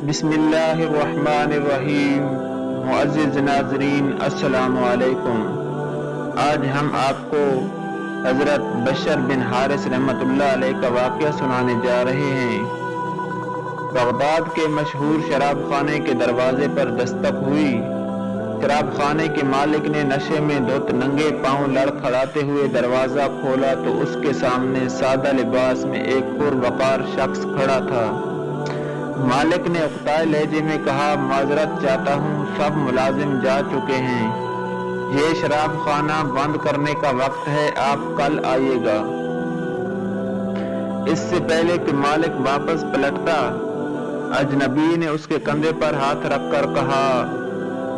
بسم اللہ الرحمن الرحیم۔ معزز ناظرین السلام علیکم۔ آج ہم آپ کو حضرت بشر بن حارث رحمۃ اللہ علیہ کا واقعہ سنانے جا رہے ہیں۔ بغداد کے مشہور شراب خانے کے دروازے پر دستک ہوئی۔ شراب خانے کے مالک نے نشے میں دھت ننگے پاؤں لڑکھڑاتے ہوئے دروازہ کھولا تو اس کے سامنے سادہ لباس میں ایک پروقار شخص کھڑا تھا۔ مالک نے اقتائے لہجے میں کہا، معذرت چاہتا ہوں، سب ملازم جا چکے ہیں، یہ شراب خانہ بند کرنے کا وقت ہے، آپ کل آئیے گا۔ اس سے پہلے کہ مالک واپس پلٹتا، اجنبی نے اس کے کندھے پر ہاتھ رکھ کر کہا،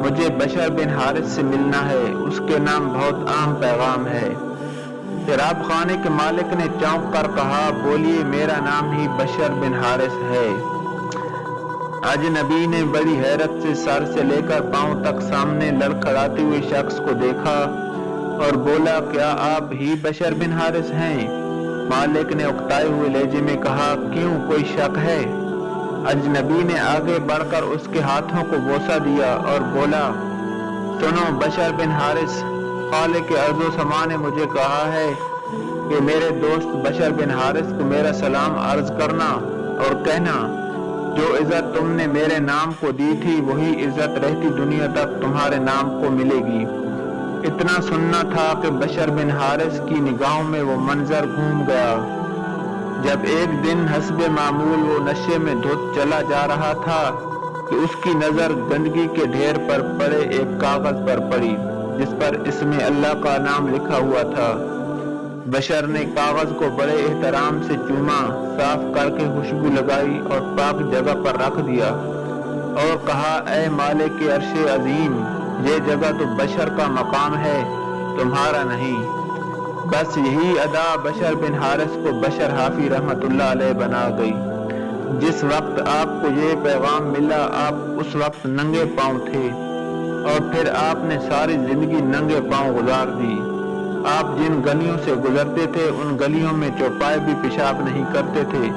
مجھے بشر بن حارث سے ملنا ہے، اس کے نام بہت اہم پیغام ہے۔ شراب خانے کے مالک نے چونک کر کہا، بولیے، میرا نام ہی بشر بن حارث ہے۔ اجنبی نے بڑی حیرت سے سر سے لے کر پاؤں تک سامنے لڑکھڑاتے ہوئے شخص کو دیکھا اور بولا، کیا آپ ہی بشر بن حارث ہیں؟ مالک نے اکتائے ہوئے لہجے میں کہا، کیوں، کوئی شک ہے؟ اجنبی نے آگے بڑھ کر اس کے ہاتھوں کو بوسہ دیا اور بولا، سنو بشر بن حارث، خالق ارض و سما نے مجھے کہا ہے کہ میرے دوست بشر بن حارث کو میرا سلام عرض کرنا اور کہنا، جو عزت تم نے میرے نام کو دی تھی وہی عزت رہتی دنیا تک تمہارے نام کو ملے گی۔ اتنا سننا تھا کہ بشر بن حارث کی نگاہوں میں وہ منظر گھوم گیا۔ جب ایک دن حسب معمول وہ نشے میں دھت چلا جا رہا تھا کہ اس کی نظر گندگی کے ڈھیر پر پڑے ایک کاغذ پر پڑی جس پر اسم اللہ کا نام لکھا ہوا تھا۔ بشر نے کاغذ کو بڑے احترام سے چوما، صاف کر کے خوشبو لگائی اور پاک جگہ پر رکھ دیا اور کہا، اے مالک عرش عظیم، یہ جگہ تو بشر کا مقام ہے، تمہارا نہیں۔ بس یہی ادا بشر بن حارث کو بشر حافی رحمت اللہ علیہ بنا گئی۔ جس وقت آپ کو یہ پیغام ملا، آپ اس وقت ننگے پاؤں تھے اور پھر آپ نے ساری زندگی ننگے پاؤں گزار دی۔ آپ جن گلیوں سے گزرتے تھے ان گلیوں میں چوپائے بھی پیشاب نہیں کرتے تھے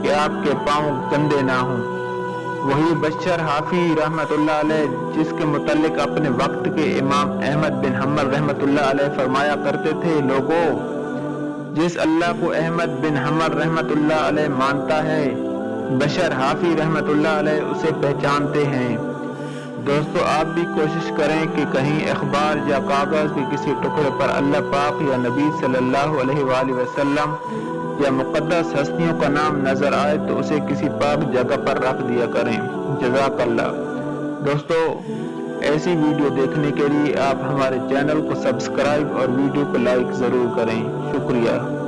کہ آپ کے پاؤں گندے نہ ہوں۔ وہی بشر حافی رحمت اللہ علیہ جس کے متعلق اپنے وقت کے امام احمد بن حنبل رحمت اللہ علیہ فرمایا کرتے تھے، لوگوں، جس اللہ کو احمد بن حنبل رحمت اللہ علیہ مانتا ہے، بشر حافی رحمت اللہ علیہ اسے پہچانتے ہیں۔ دوستو، آپ بھی کوشش کریں کہ کہیں اخبار یا کاغذ کے کسی ٹکڑے پر اللہ پاک یا نبی صلی اللہ علیہ وآلہ وسلم یا مقدس ہستیوں کا نام نظر آئے تو اسے کسی پاک جگہ پر رکھ دیا کریں۔ جزاک اللہ۔ دوستو، ایسی ویڈیو دیکھنے کے لیے آپ ہمارے چینل کو سبسکرائب اور ویڈیو کو لائک ضرور کریں۔ شکریہ۔